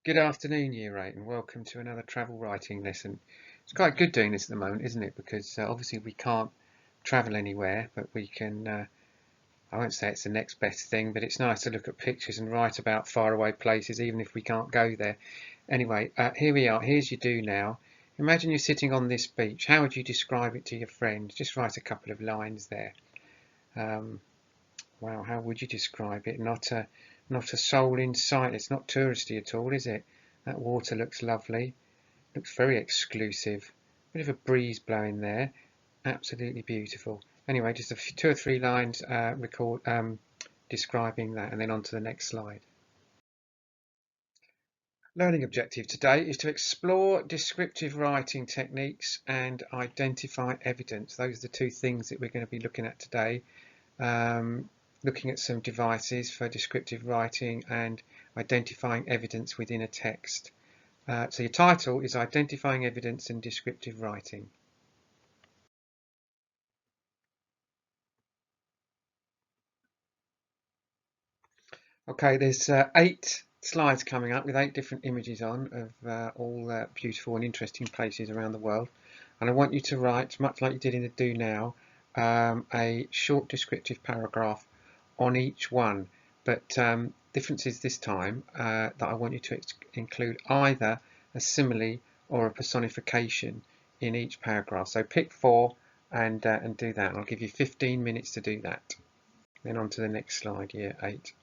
Good afternoon, Year 8, and welcome to another travel writing lesson. It's quite good doing this at the moment, isn't it? Because obviously we can't travel anywhere, but we can, I won't say it's the next best thing, but it's nice to look at pictures and write about faraway places, even if we can't go there. Anyway, here we are. Here's your do now. Imagine you're sitting on this beach. How would you describe it to your friend? Just write a couple of lines there. Um, wow, how would you describe it? Not a soul in sight. It's not touristy at all, is it? That water looks lovely. Looks very exclusive. Bit of a breeze blowing there. Absolutely beautiful. Anyway, just two or three lines describing that, and then on to the next slide. Learning objective today is to explore descriptive writing techniques and identify evidence. Those are the two things that we're going to be looking at today. Looking at some devices for descriptive writing and identifying evidence within a text. So your title is Identifying Evidence in Descriptive Writing. Okay, there's 8 slides coming up with 8 different images on of all beautiful and interesting places around the world. And I want you to write, much like you did in the Do Now, a short descriptive paragraph on each one. But difference is this time that I want you to include either a simile or a personification in each paragraph. So pick 4 and do that. I'll give you 15 minutes to do that. Then on to the next slide, year 8.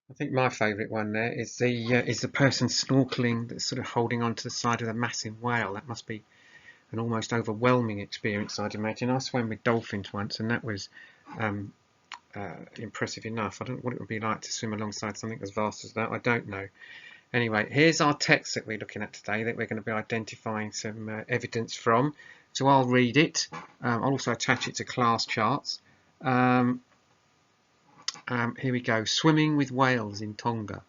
I think my favourite one there is the person snorkeling that's sort of holding on to the side of a massive whale. That must be an almost overwhelming experience, I'd imagine. I swam with dolphins once, and that was impressive enough. I don't know what it would be like to swim alongside something as vast as that. I don't know. Anyway, here's our text that we're looking at today that we're going to be identifying some evidence from. So I'll read it. I'll also attach it to class charts. Here we go. Swimming with whales in Tonga.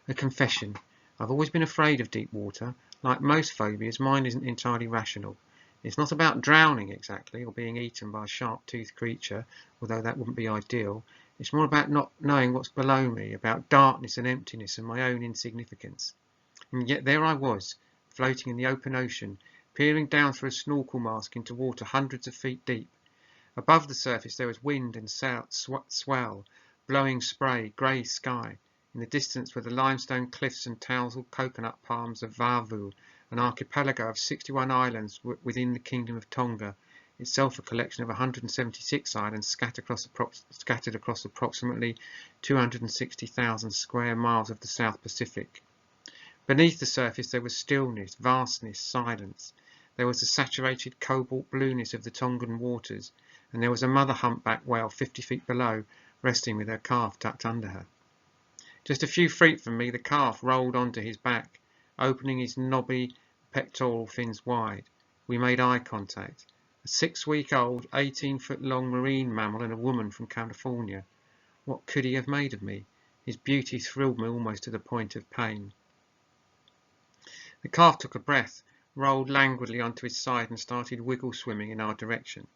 A confession. I've always been afraid of deep water. Like most phobias, mine isn't entirely rational. It's not about drowning exactly, or being eaten by a sharp-toothed creature, although that wouldn't be ideal. It's more about not knowing what's below me, about darkness and emptiness and my own insignificance. And yet there I was, floating in the open ocean, peering down through a snorkel mask into water hundreds of feet deep. Above the surface there was wind and swell, blowing spray, grey sky. In the distance were the limestone cliffs and tousled coconut palms of Vavu, an archipelago of 61 islands within the Kingdom of Tonga, itself a collection of 176 islands scattered across approximately 260,000 square miles of the South Pacific. Beneath the surface there was stillness, vastness, silence. There was the saturated cobalt blueness of the Tongan waters, and there was a mother humpback whale 50 feet below, resting with her calf tucked under her. Just a few feet from me the calf rolled onto his back, opening his knobby pectoral fins wide. We made eye contact. A 6-week-old, 18-foot-long marine mammal and a woman from California. What could he have made of me? His beauty thrilled me almost to the point of pain. The calf took a breath, rolled languidly onto his side and started wiggle swimming in our direction.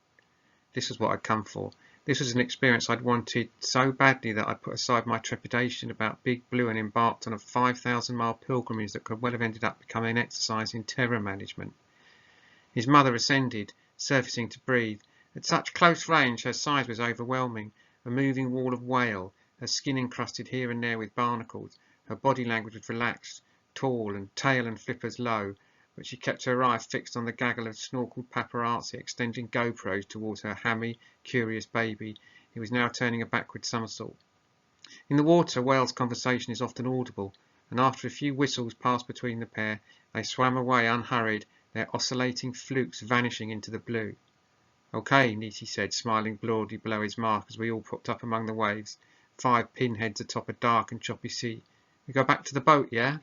This was what I'd come for. This was an experience I'd wanted so badly that I put aside my trepidation about Big Blue and embarked on a 5,000-mile pilgrimage that could well have ended up becoming an exercise in terror management. His mother ascended, surfacing to breathe. At such close range her size was overwhelming, a moving wall of whale, her skin encrusted here and there with barnacles. Her body language was relaxed, tall and tail and flippers low, but she kept her eye fixed on the gaggle of snorkeled paparazzi extending GoPros towards her hammy, curious baby. He was now turning a backward somersault. In the water, whales' conversation is often audible, and after a few whistles passed between the pair, they swam away unhurried, They're oscillating flukes vanishing into the blue. Okay, Nietzsche said, smiling broadly below his mark as we all popped up among the waves, 5 pinheads atop a dark and choppy sea. We go back to the boat, yeah?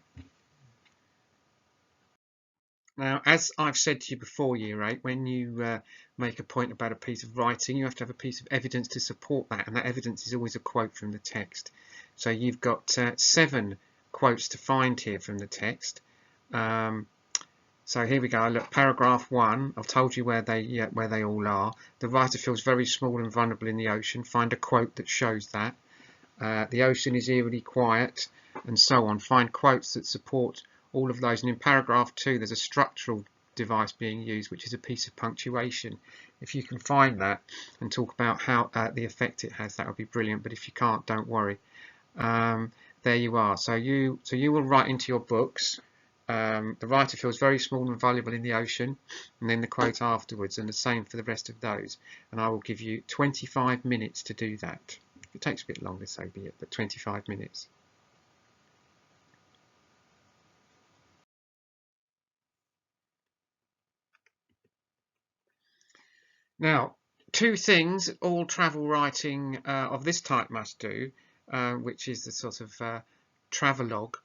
Now, as I've said to you before, Year 8, when you make a point about a piece of writing, you have to have a piece of evidence to support that, and that evidence is always a quote from the text. So you've got 7 quotes to find here from the text. So here we go. Look, paragraph 1. I've told you where they all are. The writer feels very small and vulnerable in the ocean. Find a quote that shows that. The ocean is eerily quiet, and so on. Find quotes that support all of those. And in paragraph 2, there's a structural device being used, which is a piece of punctuation. If you can find that and talk about how the effect it has, that would be brilliant. But if you can't, don't worry. There you are. So you will write into your books. The writer feels very small and valuable in the ocean, and then the quote afterwards, and the same for the rest of those. And I will give you 25 minutes to do that. If it takes a bit longer, so be it, but 25 minutes. Now, 2 things all travel writing of this type must do, which is the sort of travelogue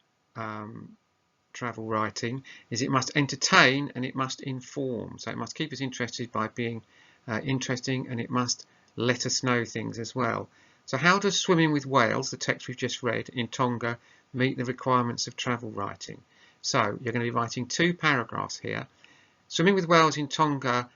travel writing, is it must entertain and it must inform. So it must keep us interested by being interesting, and it must let us know things as well. So how does Swimming with Whales, the text we've just read, in Tonga meet the requirements of travel writing? So you're going to be writing 2 paragraphs here. Swimming with Whales in Tonga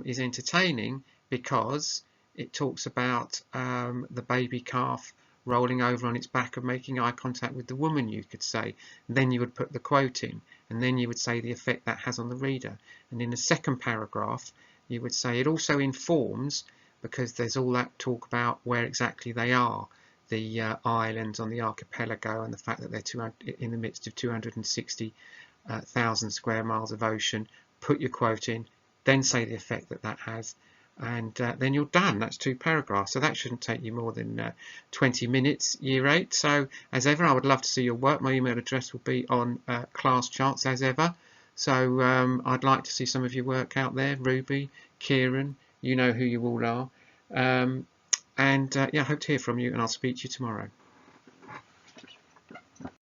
is entertaining because it talks about the baby calf rolling over on its back and making eye contact with the woman, you could say. And then you would put the quote in, and then you would say the effect that has on the reader. And in the second paragraph, you would say it also informs, because there's all that talk about where exactly they are, the islands on the archipelago, and the fact that they're in the midst of 260,000 square miles of ocean. Put your quote in, then say the effect that that has, and then you're done. That's 2 paragraphs, so that shouldn't take you more than 20 minutes, Year 8. So as ever, I would love to see your work. My email address will be on class charts as ever, so I'd like to see some of your work out there. Ruby, Kieran, you know who you all are, and yeah, I hope to hear from you, and I'll speak to you tomorrow.